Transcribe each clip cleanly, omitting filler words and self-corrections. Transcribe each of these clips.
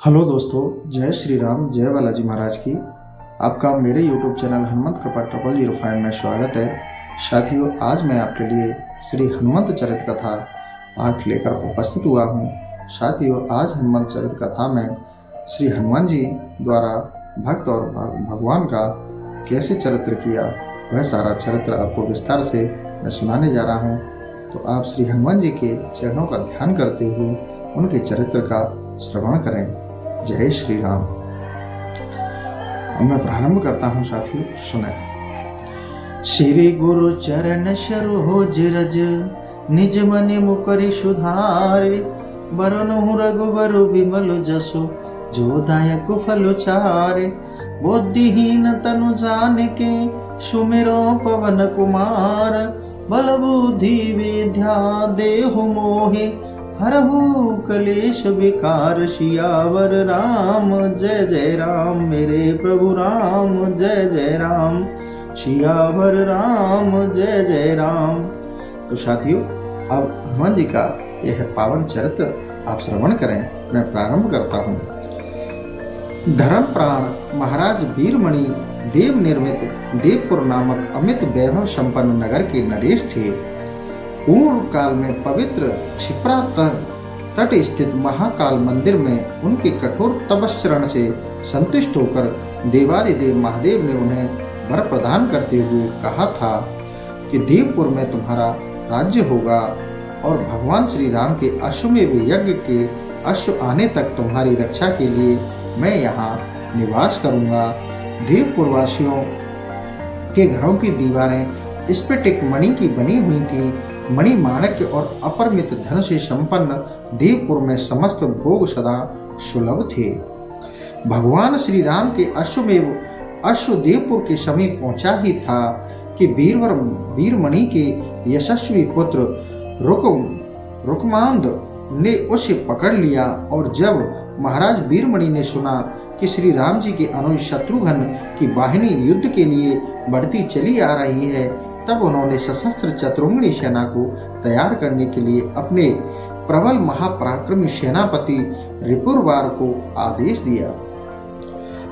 Hello दोस्तों, जय श्री राम, जय बालाजी महाराज की। आपका मेरे यूट्यूब चैनल हनुमंत कृपा 0005 में स्वागत है। साथियों, आज मैं आपके लिए श्री हनुमंत चरित कथा पाठ लेकर उपस्थित हुआ हूँ। साथियों, आज हनुमंत चरित कथा में श्री हनुमान जी द्वारा भक्त और भगवान का कैसे चरित्र किया, वह सारा चरित्र आपको विस्तार से मैं सुनाने जा रहा हूँ। तो आप श्री हनुमान जी के चरणों का ध्यान करते हुए उनके चरित्र का श्रवण करें। जय श्री राम। अब मैं प्रारंभ करता हूँ, साथी सुने। श्री गुरु चरण सरोज रज, निज मन मुकरि सुधारे, बरनहु रघुबर विमल जसु, जो दायक फल चारे। बुद्धिहीन तनु जानिके, सुमिरो पवन कुमार, बल बुद्धि विद्या देहु मोहे, हरहु कलेश विकार। सियावर राम जय जय राम, मेरे प्रभु राम जय जय राम। सियावर राम जय जय राम। तो साथियों, अब हनुमान जी का यह पावन चरित्र आप श्रवण करें। मैं प्रारंभ करता हूँ। धर्म प्राण महाराज वीरमणि देव निर्मित देवपुर नामक अमित वैभव संपन्न नगर के नरेश थे। पूर्व काल में पवित्र क्षिप्रा तट स्थित महाकाल मंदिर में उनके कठोर तपश्चरण से संतुष्ट होकर देवादिदेव महादेव ने उन्हें वर प्रदान करते हुए कहा था कि देवपुर में तुम्हारा राज्य होगा और भगवान श्री राम के अश्वमेध यज्ञ के अश्व आने तक तुम्हारी रक्षा के लिए मैं यहाँ निवास करूँगा। देवपुर वासियों के घरों की दीवारें स्फटिक मणि की बनी हुई थी। मणि माणक्य और अपरिमित धन से संपन्न देवपुर में समस्त भोग सदा सुलभ थे। भगवान श्री राम के अश्व देवपुर के समीप पहुंचा ही था कि वीरमणि के यशस्वी पुत्र रुकमांद ने उसे पकड़ लिया। और जब महाराज वीरमणि ने सुना कि श्री राम जी के अनुज शत्रुघ्न की वाहिनी युद्ध के लिए बढ़ती चली आ रही है, तब उन्होंने सशस्त्र चतुरंगिणी सेना को तैयार करने के लिए अपने प्रबल महापराक्रमी सेनापति रिपुवार को आदेश दिया।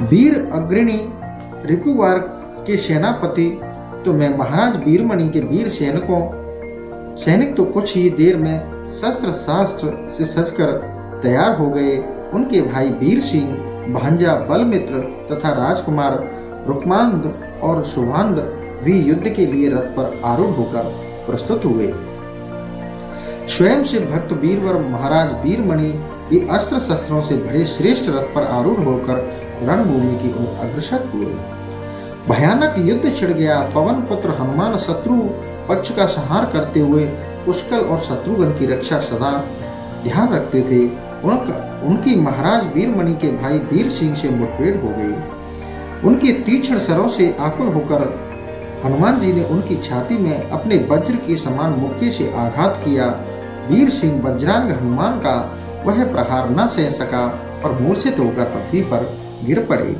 वीर अग्रणी रिपुवार के सेनापति तो मैं महाराज वीरमणि के वीर सैनिक तो कुछ ही देर में शस्त्र शास्त्र से सजकर तैयार हो गए। उनके भाई वीर सिंह, भांजा बलमित्र तथा राजकुमार रुक्मांद और सुभांद भी युद्ध के लिए रथ पर आरूढ़ होकर प्रस्तुत हुए। स्वयं से भक्त वीरवर महाराज वीरमणि भी अस्त्र शस्त्रों से भरे श्रेष्ठ रथ पर आरूढ़ होकर रणभूमि की ओर अग्रसर हुए। भयानक युद्ध छिड़ गया। पवन पुत्र हनुमान शत्रु पक्ष का संहार करते हुए पुष्कल और शत्रुघ्न की रक्षा सदा ध्यान रखते थे। उनकी महाराज वीरमणि के भाई वीर सिंह से मुठभेड़ हो गई। उनके तीक्ष्ण सरों से आकुल होकर हनुमान जी ने उनकी छाती में अपने वज्र के समान मुक्के से आघात किया। वीर सिंह वज्रांग हनुमान का वह प्रहार न सह सका और मूर्छित होकर पृथ्वी पर गिर पड़े।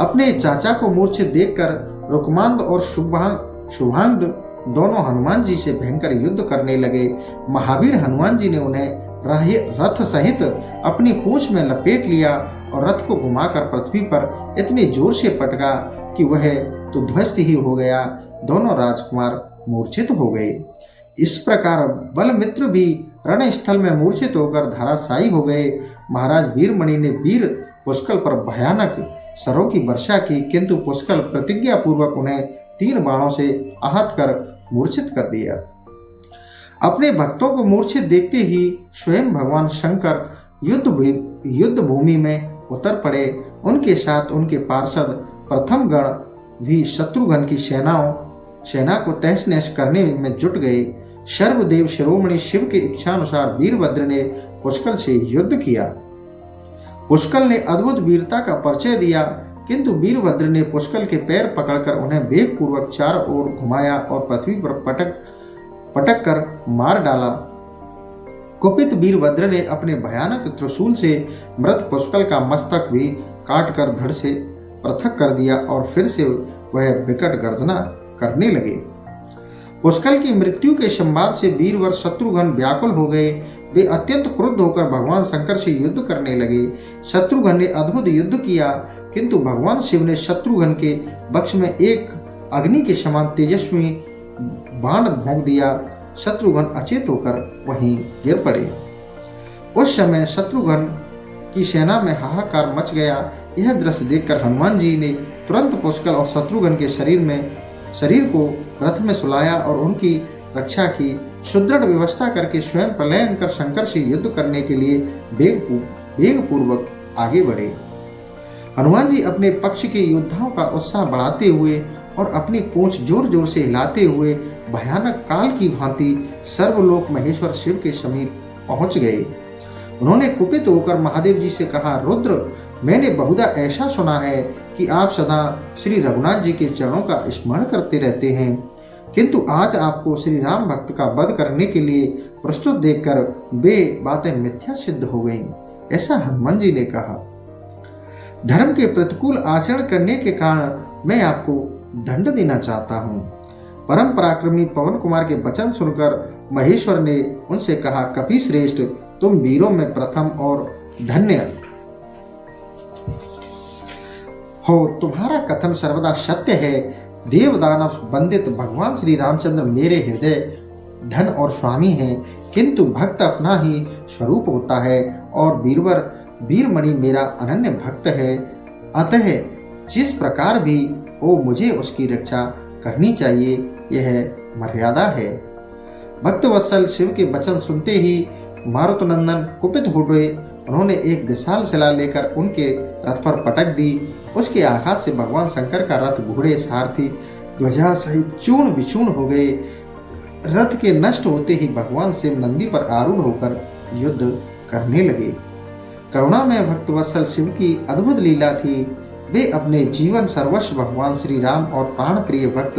अपने चाचा को मूर्छित देखकर रुकमांद और शुभांग दोनों हनुमान जी से भयंकर युद्ध करने लगे। महावीर हनुमान जी ने उन्हें रथ सहित अपनी पूंछ में लपेट लिया और रथ को घुमाकर पृथ्वी पर इतने जोर से पटका कि वह तो ध्वस्त ही हो गया। दोनों राजकुमार मूर्छित हो गए। इस प्रकार बलमित्र भी रणस्थल में मूर्छित होकर धराशायी हो गए। महाराज वीरमणि ने वीर पुष्कल पर भयानक शरों की वर्षा की, किंतु पुष्कल प्रतिज्ञा पूर्वक उन्हें 3 बाणों से आहत कर मूर्छित कर दिया। अपने भक्तों को मूर्छित देखते ही स्वयं भगवान शंकर युद्ध भूमि में उतर पड़े। उनके साथ उनके पार्षद प्रथम गण भी शत्रुघ्न की सेना को तहस नहस करने में जुट गए। सर्वदेव शिरोमणि शिव की इच्छानुसार वीरभद्र ने पुष्कल से युद्ध किया। पुष्कल ने अद्भुत वीरता का परिचय दिया, किंतु वीरभद्र ने पुष्कल के पैर पकड़कर उन्हें वेगपूर्वक चारों ओर घुमाया और पृथ्वी पर पटक कर मार डाला। कुपित वीरभद्र ने अपने भयानक त्रिशूल से मृत पुष्कल का मस्तक भी काट कर धड़ से पृथक कर दिया और फिर से वह विकट गर्जना करने लगे। पुष्कल की मृत्यु के संवाद से वीरवर शत्रुघ्न व्याकुल हो गए। वे अत्यंत क्रुद्ध होकर भगवान शंकर से युद्ध करने लगे। शत्रुघ्न ने अद्भुत युद्ध किया, किंतु भगवान शिव ने शत्रुघ्न के वक्ष में एक अग्नि के समान तेजस्वी बाण भोंक दिया। शत्रुघ्न अचेत होकर वहीं गिर पड़े। उस समय शत्रुघ्न की सेना में हाहाकार मच गया। यह दृश्य देखकर हनुमान जी ने तुरंत पुष्कल और शत्रुघ्न के शरीर को रथ में सुलाया और उनकी रक्षा की। सुदृढ़ व्यवस्था करके स्वयं पलायन कर शंकर से युद्ध करने के लिए वेग पूर्वक आगे बढ़े। हनुमान जी अपने पक्ष के योद्धाओं का उत्साह बढ़ाते हुए और अपनी पूंछ जोर जोर से हिलाते हुए भयानक काल की भांति सर्वलोक महेश्वर शिव के समीप पहुंच गए। उन्होंने कुपित होकर महादेव जी से कहा, रुद्र, मैंने बहुधा ऐसा सुना है कि आप सदा श्री रघुनाथ जी के चरणों का स्मरण करते रहते हैं, किंतु आज आपको श्री राम भक्त का वध करने के लिए प्रस्तुत देखकर वे बातें मिथ्या सिद्ध हो गईं। ऐसा हनुमान जी ने कहा। धर्म के प्रतिकूल आचरण करने के कारण मैं आपको दंड देना चाहता हूँ। परम पराक्रमी पवन कुमार के वचन सुनकर महेश्वर ने उनसे कहा, कपि श्रेष्ठ, तुम वीरों में प्रथम और धन्य हो। तुम्हारा कथन सर्वदा सत्य है। देव दानव वंदित भगवान श्री रामचंद्र मेरे हृदय धन और स्वामी हैं, किंतु भक्त अपना ही स्वरूप होता है और वीरमणि मेरा अनन्य भक्त है। अतः जिस प्रकार भी हो मुझे उसकी रक्षा करनी चाहिए, यह मर्यादा है। भक्त वत्सल शिव के वचन सुनते ही मारुतनंदन कुपित हो गए। उन्होंने एक विशाल शिला लेकर उनके रथ पर पटक दी। उसके आघात से भगवान शंकर का रथ, घोड़े, सारथी, ध्वजा सहित चूर्ण विचूर्ण हो गए। रथ के नष्ट होते ही भगवान शिव नंदी पर आरूढ़ होकर युद्ध करने लगे। करुणामय भक्तवत्सल शिव की अद्भुत लीला थी। वे अपने जीवन सर्वस्व भगवान श्री राम और प्राण प्रिय भक्त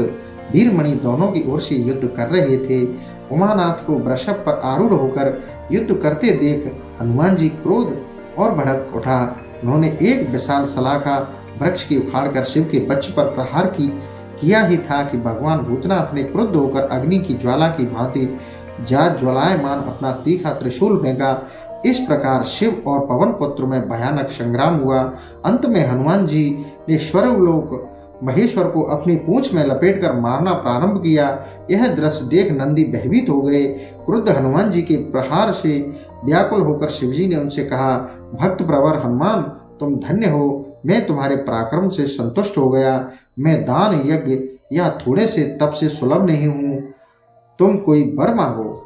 वीरमणि दोनों की ओर से युद्ध कर रहे थे। उमानाथ को वृषभ पर आरूढ़ होकर युद्ध करते देख हनुमान जी क्रोध और भड़क उठा। उन्होंने एक विशाल सलाखा वृक्ष की उखाड़कर शिव के वक्ष पर प्रहार किया ही था कि भगवान भूतनाथ ने क्रुद्ध होकर अग्नि की ज्वाला की भांति ज्वालायमान अपना तीखा त्रिशूल फेंका। इस प्रकार शिव और पवन पुत्र में भयानक संग्राम हुआ। अंत में हनुमान जी ने स्वर्गलोक महेश्वर को अपनी पूंछ में लपेटकर मारना प्रारंभ किया। यह दृश्य देख नंदी भयभीत हो गए। क्रुद्ध हनुमान जी के प्रहार से व्याकुल होकर शिवजी ने उनसे कहा, भक्त प्रवर हनुमान, तुम धन्य हो। मैं तुम्हारे पराक्रम से संतुष्ट हो गया। मैं दान यज्ञ या थोड़े से तप से सुलभ नहीं हूँ। तुम कोई वर मांगो।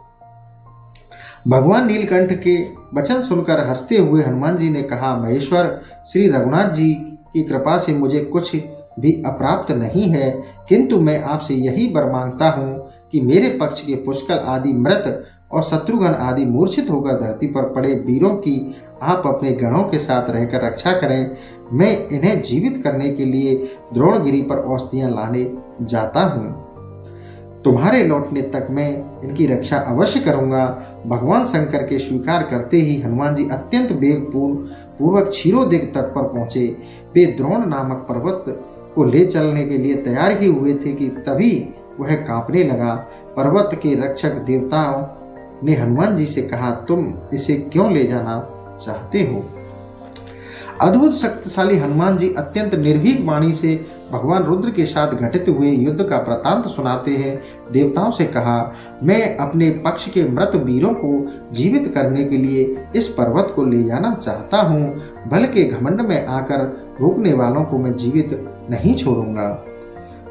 भगवान नीलकंठ के वचन सुनकर हंसते हुए हनुमान जी ने कहा, महेश्वर श्री रघुनाथ जी की कृपा से मुझे कुछ भी अप्राप्त नहीं है, किंतु मैं आपसे यही वर मांगता हूँ कि मेरे पक्ष के पुष्कल आदि मृत और शत्रुघ्न आदि मूर्छित होकर धरती पर पड़े वीरों की आप अपने गणों के साथ रहकर रक्षा करें। मैं इन्हें जीवित करने के लिए द्रोणगिरी पर औषधियां लाने जाता हूँ। तुम्हारे लौटने तक मैं इनकी रक्षा अवश्य करूंगा। भगवान शंकर के स्वीकार करते ही हनुमान जी अत्यंत वेगपूर्वक क्षीरोदेग तट पर पहुंचे। वे द्रोण नामक पर्वत को ले चलने के लिए तैयार ही हुए थे कि तभी वह कांपने लगा। पर्वत के रक्षक देवताओं ने हनुमान जी से कहा, तुम इसे क्यों ले जाना चाहते हो? अद्भुत शक्तिशाली हनुमान जी अत्यंत निर्भीक वाणी से भगवान रुद्र के साथ घटित हुए युद्ध का वृतांत सुनाते हैं। देवताओं से कहा, मैं अपने पक्ष के मृत वीरों को जीवित करने के लिए इस पर्वत को ले जाना चाहता हूँ। बल के घमंड में आकर रोकने वालों को मैं जीवित नहीं छोड़ूंगा।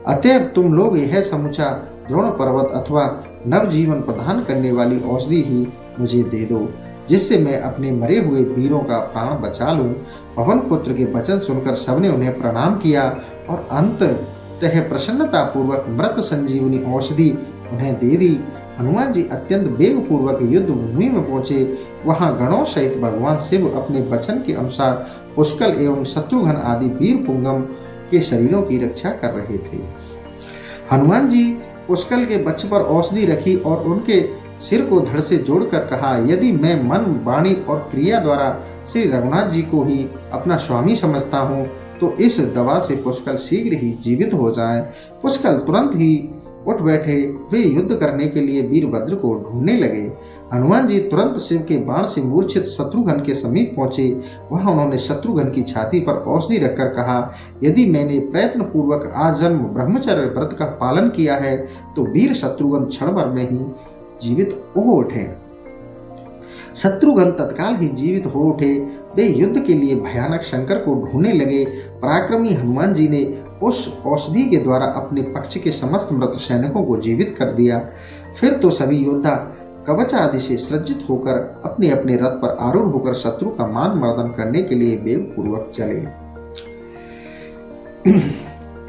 अतएव तुम लोग यह समूचा द्रोण पर्वत अथवा नवजीवन प्रदान करने वाली औषधि ही मुझे दे दो, जिससे मैं अपने मरे हुए वीरों का प्राण बचा लूं। पवन पुत्र के वचन सुनकर सबने उन्हें प्रणाम किया और अंततः प्रसन्नता पूर्वक मृत संजीवनी औषधि उन्हें दे दी। हनुमान जी अत्यंत वेगपूर्वक युद्ध भूमि में पहुंचे। वहां गणों सहित भगवान शिव अपने वचन के अनुसार पुष्कल एवं शत्रुघ्न आदि वीर पुंगम के शरीरों की रक्षा कर रहे थे। हनुमान जी पुष्कल के वक्ष पर औषधि रखी और उनके सिर को धड़ से जोड़कर कहा, यदि मैं मन, वाणी और क्रिया द्वारा श्री रघुनाथ जी को ही अपना स्वामी समझता हूँ तो इस दवा से पुष्कल शीघ्र ही जीवित हो जाए। पुष्कल तुरंत ही उठ बैठे। वे युद्ध करने के लिए वीरभद्र को ढूंढने लगे। हनुमान जी तुरंत शिव के बाण से मूर्छित शत्रुघ्न के समीप पहुंचे। वहां उन्होंने शत्रुघ्न की छाती पर औषधि रखकर कहा, यदि मैंने प्रयत्न पूर्वक आजन्म ब्रह्मचर्य व्रत का पालन किया है तो वीर शत्रुघ्न क्षण भर में ही जीवित हो उठे। शत्रुघ्न तत्काल ही जीवित हो उठे। वे युद्ध के लिए भयानक शंकर को ढूंढने लगे। पराक्रमी हनुमान जी ने उस औषधि के द्वारा अपने पक्ष के समस्त मृत सैनिकों को जीवित कर दिया। फिर तो सभी योद्धा कवच आदि से सज्जित होकर अपने अपने रथ पर आरूढ़ होकर शत्रु का मान मर्दन करने के लिए वेग पूर्वक चले।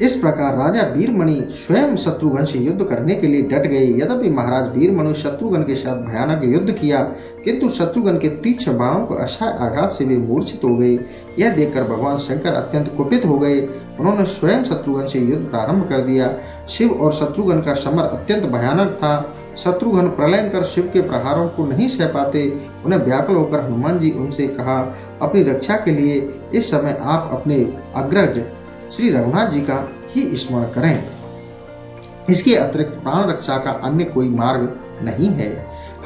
इस प्रकार राजा वीरमणि स्वयं शत्रुघ्न से युद्ध करने के लिए डट गए। यद्यपि महाराज वीरमणि शत्रुघ्न के साथ भयानक युद्ध किया, किंतु शत्रुघ्न के तीक्ष्ण बाणों को अशाय आघात से वे मूर्छित हो गए। यह देखकर भगवान शंकर अत्यंत कुपित हो गए। उन्होंने स्वयं शत्रुघ्न से युद्ध प्रारंभ कर दिया। शिव और शत्रुघ्न का समर अत्यंत भयानक था। शत्रुघ्न प्रलयंकर शिव के प्रहारों को नहीं सह पाते। उन्हें व्याकुल होकर हनुमान जी उनसे कहा, अपनी रक्षा के लिए इस समय आप अपने अग्रज श्री रघुनाथ जी का ही स्मरण करें। इसके अतिरिक्त प्राण रक्षा का अन्य कोई मार्ग नहीं है।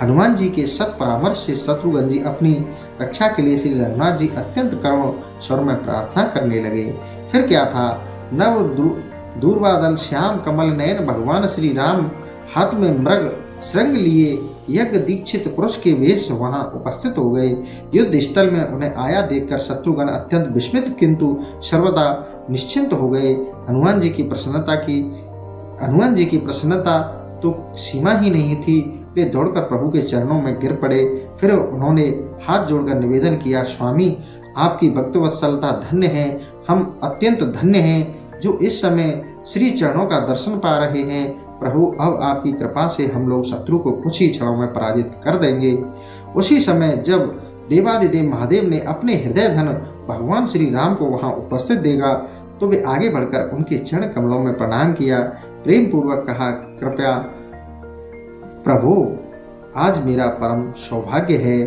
हनुमान जी के सत परामर्श से शत्रुघ्न जी अपनी रक्षा के लिए श्री रघुनाथ जी अत्यंत करुण स्वर में प्रार्थना करने लगे। फिर क्या था, नव दूरबादल श्याम कमल नयन भगवान श्री राम हाथ में मृग श्रृंग लिए यज्ञ दीक्षित पुरुष के वेश वहां उपस्थित हो गए। युद्ध स्थल में उन्हें आया देखकर शत्रुघ्न अत्यंत विस्मित किंतु सर्वदा निश्चिंत हो गए। हनुमान जी की प्रसन्नता तो सीमा ही नहीं थी। वे दौड़कर प्रभु के चरणों में गिर पड़े। फिर उन्होंने हाथ जोड़कर निवेदन किया, स्वामी आपकी भक्तवत्सलता धन्य है। हम अत्यंत धन्य हैं जो इस समय श्री चरणों का दर्शन पा रहे हैं। प्रभु अब आपकी कृपा से हम लोग शत्रु को कुछ ही क्षणों में पराजित कर देंगे। उसी समय जब देवादिदेव महादेव ने अपने हृदय धन भगवान श्री राम को वहां उपस्थित देगा तो वे आगे बढ़कर उनके चरण कमलों में प्रणाम किया। प्रेम पूर्वक कहा, कृपया प्रभु आज मेरा परम सौभाग्य है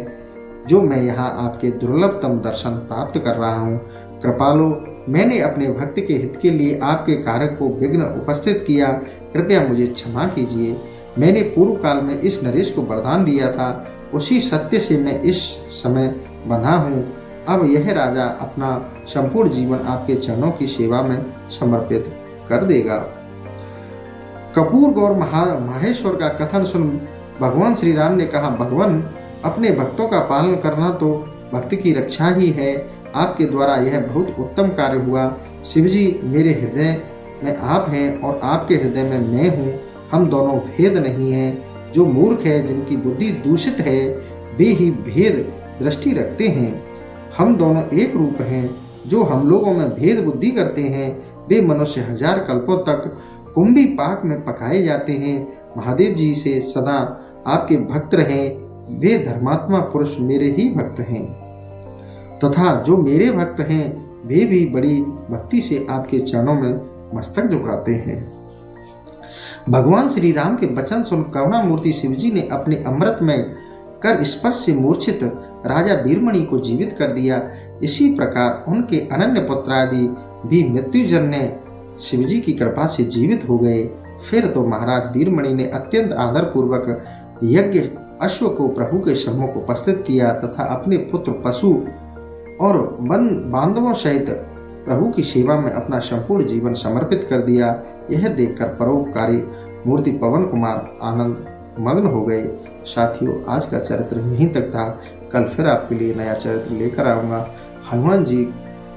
जो मैं यहाँ आपके दुर्लभतम दर्शन प्राप्त कर रहा हूँ। कृपालो, मैंने अपने भक्त के हित के लिए आपके कार्य को विघ्न उपस्थित किया। कृपया मुझे क्षमा कीजिए। मैंने पूर्व काल में इस नरेश को वरदान दिया था, उसी सत्य से मैं इस समय बंधा हूँ। अब यह राजा अपना संपूर्ण जीवन आपके चरणों की सेवा में समर्पित कर देगा। कपूर गौर माहेश्वर का कथन सुन भगवान श्री राम ने कहा, भगवान अपने भक्तों का पालन करना तो भक्त की रक्षा ही है। आपके द्वारा यह बहुत उत्तम कार्य हुआ। शिवजी, मेरे हृदय में आप हैं और आपके हृदय में मैं हूँ। हम दोनों भेद नहीं हैं। जो मूर्ख है, जिनकी बुद्धि दूषित है, वे ही भेद दृष्टि रखते हैं। हम दोनों एक रूप हैं। जो हम लोगों में भेद बुद्धि करते हैं वे मनुष्य हजार कल्पों तक कुंभी पाक में पकाए जाते हैं। महादेव जी से सदा आपके भक्त रहें। वे धर्मात्मा पुरुष मेरे ही भक्त हैं तथा जो मेरे भक्त हैं वे भी बड़ी भक्ति से आपके चरणों में मस्तक झुकाते हैं। भगवान श्री राम के वचन सुन करुणामूर्ति शिवजी ने अपने अमृत में कर स्पर्श से मूर्छित राजा वीरमणि को जीवित कर दिया। इसी प्रकार उनके अनन्य पुत्र आदि भी मृत्युजन्य शिवजी की कृपा से जीवित हो गए। फिर तो महाराज वीरमणि ने अत्यंत आदर पूर्वक यज्ञ अश्व को प्रभु के सम्मुख उपस्थित किया तथा अपने पुत्र पशु और बांधवों सहित प्रभु की सेवा में अपना संपूर्ण जीवन समर्पित कर दिया। यह देखकर परोपकारी मूर्ति पवन कुमार आनंद मग्न हो गए। साथियों, आज का चरित्र यहीं तक था। कल फिर आपके लिए नया चरित्र लेकर आऊँगा। हनुमान जी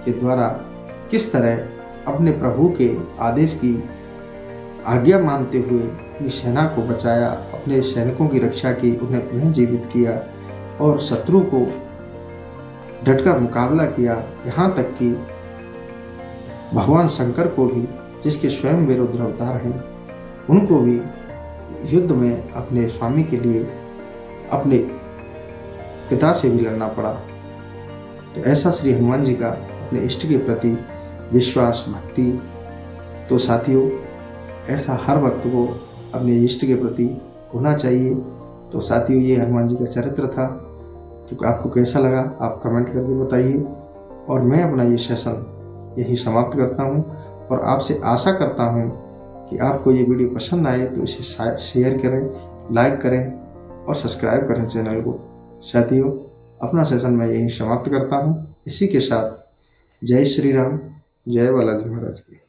के द्वारा किस तरह अपने प्रभु के आदेश की आज्ञा मानते हुए अपनी सेना को बचाया, अपने सैनिकों की रक्षा की, उन्हें पुनः जीवित किया और शत्रु को डटकर मुकाबला किया। यहाँ तक कि भगवान शंकर को भी, जिसके स्वयं वे रुद्र अवतार हैं, उनको भी युद्ध में अपने स्वामी के लिए अपने पिता से भी लड़ना पड़ा। तो ऐसा श्री हनुमान जी का अपने इष्ट के प्रति विश्वास, भक्ति, तो साथियों ऐसा हर वक्त को अपने इष्ट के प्रति होना चाहिए। तो साथियों, ये हनुमान जी का चरित्र था। तो आपको कैसा लगा आप कमेंट करके बताइए। और मैं अपना ये सेशन यही समाप्त करता हूँ और आपसे आशा करता हूँ कि आपको ये वीडियो पसंद आए तो इसे शेयर करें, लाइक करें और सब्सक्राइब करें चैनल को। साथियों, अपना सेशन मैं यहीं समाप्त करता हूँ। इसी के साथ जय श्री राम, जय बालाजी महाराज की।